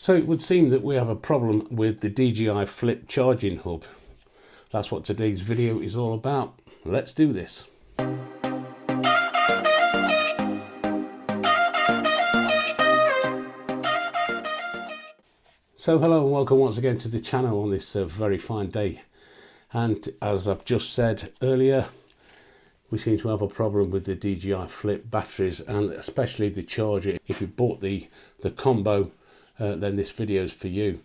So it would seem that we have a problem with the DJI Flip charging hub. That's what today's video is all about. Let's do this. So hello and welcome once again to the channel on this very fine day. And as I've just said earlier, we seem to have a problem with the DJI Flip batteries and especially the charger. If you bought the combo, then this video is for you.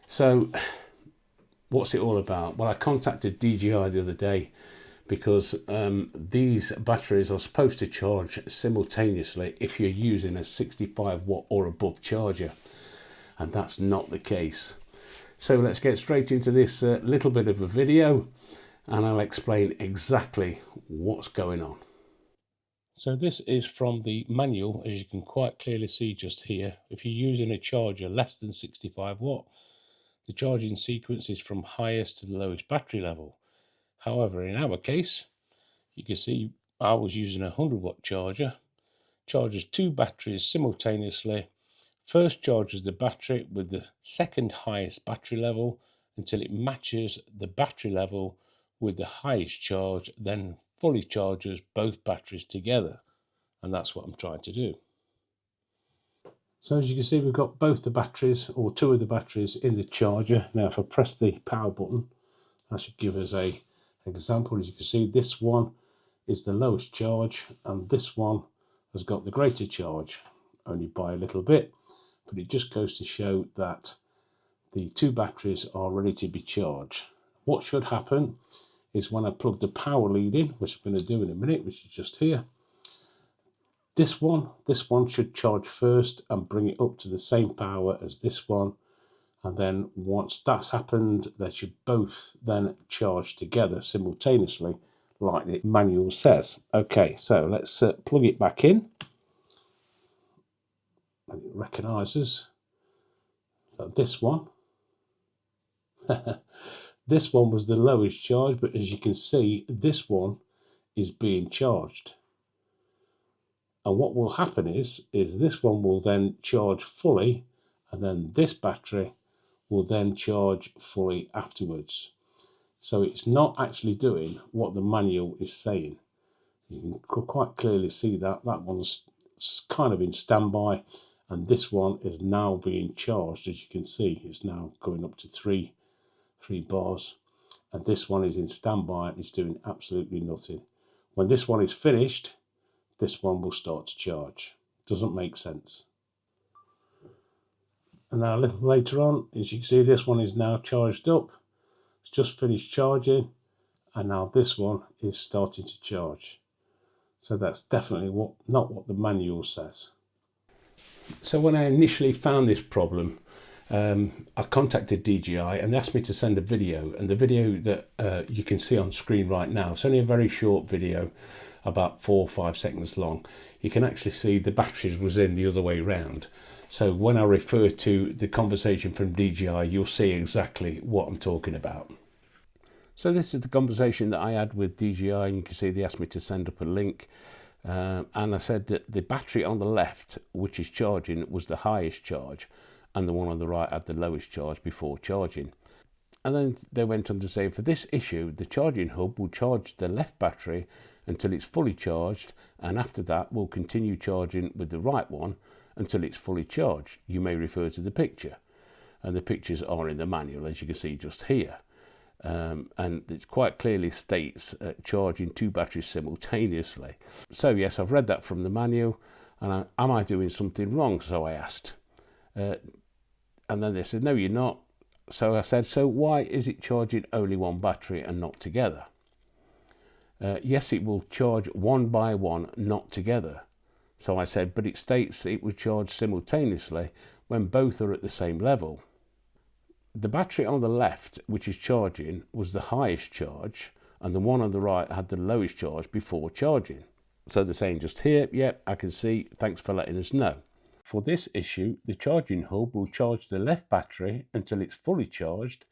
So what's it all about? Well, I contacted DJI the other day because these batteries are supposed to charge simultaneously if you're using a 65 watt or above charger, and that's not the case. So let's get straight into this little bit of a video and I'll explain exactly what's going on. So this is from the manual, as you can quite clearly see just here. If you're using a charger less than 65 watt, the charging sequence is from highest to the lowest battery level. However, in our case, you can see I was using a 100 watt charger, charges two batteries simultaneously. First charges the battery with the second highest battery level until it matches the battery level with the highest charge, then fully charges both batteries together. And that's what I'm trying to do. So as you can see, we've got both the batteries, or two of the batteries, in the charger. Now if I press the power button, that should give us an example. As you can see, this one is the lowest charge and this one has got the greater charge, only by a little bit, but it just goes to show that the two batteries are ready to be charged. What should happen is when I plug the power lead in, which I'm going to do in a minute, which is just here, this one should charge first and bring it up to the same power as this one, and then once that's happened, they should both then charge together simultaneously like the manual says. Okay, so let's plug it back in. And it recognises that this one this one was the lowest charge, but as you can see, this one is being charged. And what will happen is this one will then charge fully, and then this battery will then charge fully afterwards. So it's not actually doing what the manual is saying. You can quite clearly see that one's kind of in standby, and this one is now being charged. As you can see, it's now going up to three bars, and this one is in standby and it's doing absolutely nothing. When this one is finished, this one will start to charge. Doesn't make sense. And now a little later on, as you can see, this one is now charged up. It's just finished charging, and now this one is starting to charge. So that's definitely not what the manual says. So when I initially found this problem, I contacted DJI and they asked me to send a video, and the video that you can see on screen right now, it's only a very short video, about 4 or 5 seconds long. You can actually see the batteries was in the other way round. So when I refer to the conversation from DJI, you'll see exactly what I'm talking about. So this is the conversation that I had with DJI, and you can see they asked me to send up a link. And I said that the battery on the left, which is charging, was the highest charge, and the one on the right had the lowest charge before charging. And then they went on to say, for this issue, the charging hub will charge the left battery until it's fully charged, and after that will continue charging with the right one until it's fully charged. You may refer to the picture, and the pictures are in the manual, as you can see just here. And it quite clearly states charging two batteries simultaneously. So yes, I've read that from the manual, and am I doing something wrong? So I asked. And then they said, no, you're not. So I said, so why is it charging only one battery and not together? Yes, it will charge one by one, not together. So I said, but it states it will charge simultaneously when both are at the same level. The battery on the left, which is charging, was the highest charge, and the one on the right had the lowest charge before charging. So they're saying just here, yep, I can see, thanks for letting us know. For this issue, the charging hub will charge the left battery until it's fully charged,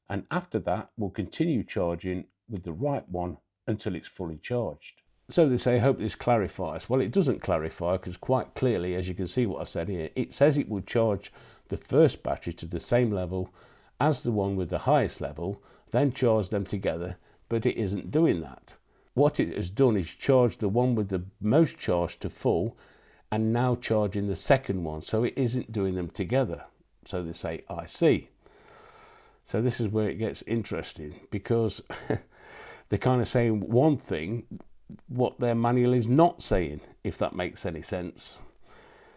and after that will continue charging with the right one until it's fully charged. So they say, I hope this clarifies. Well, it doesn't clarify, because quite clearly, as you can see what I said here, it says it will charge the first battery to the same level as the one with the highest level, then charge them together, but it isn't doing that. What it has done is charge the one with the most charge to full and now charging the second one, so it isn't doing them together. So they say, I see. So this is where it gets interesting, because they're kind of saying one thing what their manual is not saying, if that makes any sense.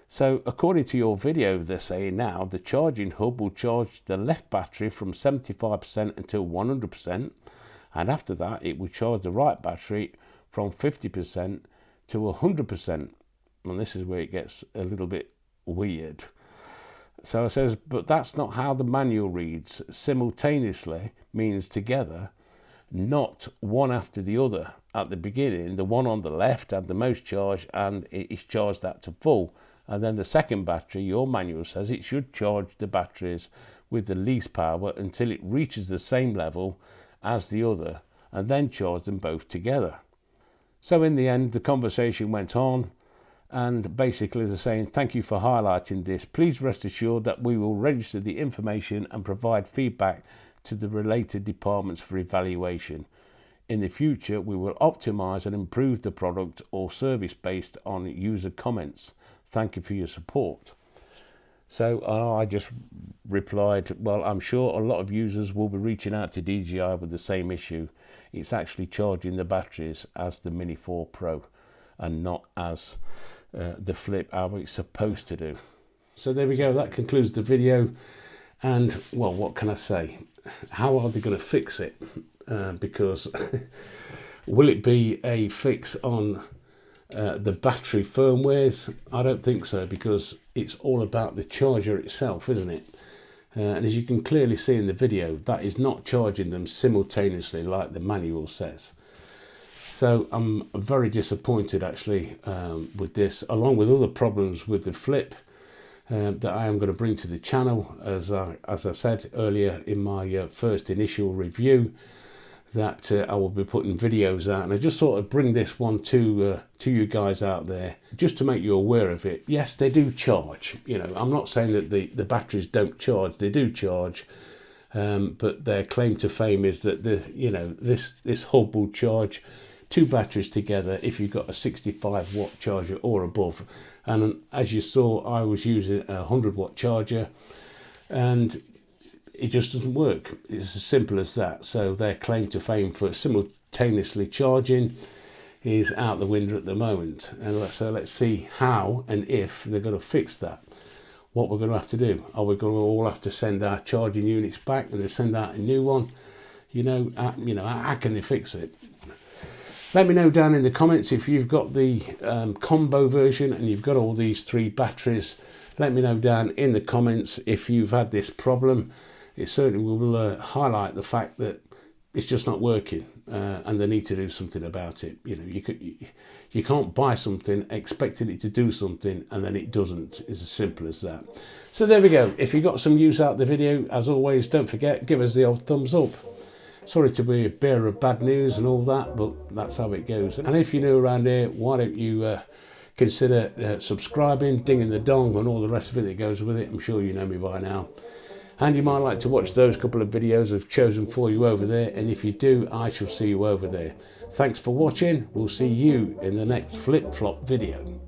So according to your video, they're saying now the charging hub will charge the left battery from 75% until 100%, and after that it will charge the right battery from 50% to 100%. And this is where it gets a little bit weird. So it says, but that's not how the manual reads. Simultaneously means together, not one after the other. At the beginning, the one on the left had the most charge and it is charged that to full. And then the second battery, your manual says it should charge the batteries with the least power until it reaches the same level as the other, and then charge them both together. So in the end, the conversation went on, and basically they're saying, thank you for highlighting this. Please rest assured that we will register the information and provide feedback to the related departments for evaluation. In the future, we will optimize and improve the product or service based on user comments. Thank you for your support. So I just replied, well, I'm sure a lot of users will be reaching out to DJI with the same issue. It's actually charging the batteries as the Mini 4 Pro and not as the Flip, how it's supposed to do. So there we go, that concludes the video. And well, what can I say? How are they going to fix it? Because will it be a fix on the battery firmwares? I don't think so, because it's all about the charger itself, isn't it? And as you can clearly see in the video, that is not charging them simultaneously like the manual says. So I'm very disappointed actually with this, along with other problems with the Flip that I am going to bring to the channel. As I said earlier in my first initial review, that I will be putting videos out, and I just thought I'd bring this one to you guys out there just to make you aware of it. Yes, they do charge. You know, I'm not saying that the batteries don't charge. They do charge, but their claim to fame is that this hub will charge two batteries together if you've got a 65 watt charger or above. And as you saw, I was using a 100 watt charger, and it just doesn't work. It's as simple as that. So their claim to fame for simultaneously charging is out the window at the moment. And so let's see how and if they're going to fix that. What we're going to have to do. Are we going to all have to send our charging units back and they send out a new one? How can they fix it? Let me know down in the comments if you've got the combo version and you've got all these three batteries. Let me know down in the comments if you've had this problem. It certainly will highlight the fact that it's just not working, and they need to do something about it. You know, you can't buy something expecting it to do something and then it doesn't. It's as simple as that. So there we go. If you got some use out of the video, as always, don't forget, give us the old thumbs up. Sorry to be a bearer of bad news and all that, but that's how it goes. And if you're new around here, why don't you consider subscribing, dinging the dong and all the rest of it that goes with it. I'm sure you know me by now. And you might like to watch those couple of videos I've chosen for you over there. And if you do, I shall see you over there. Thanks for watching. We'll see you in the next flip-flop video.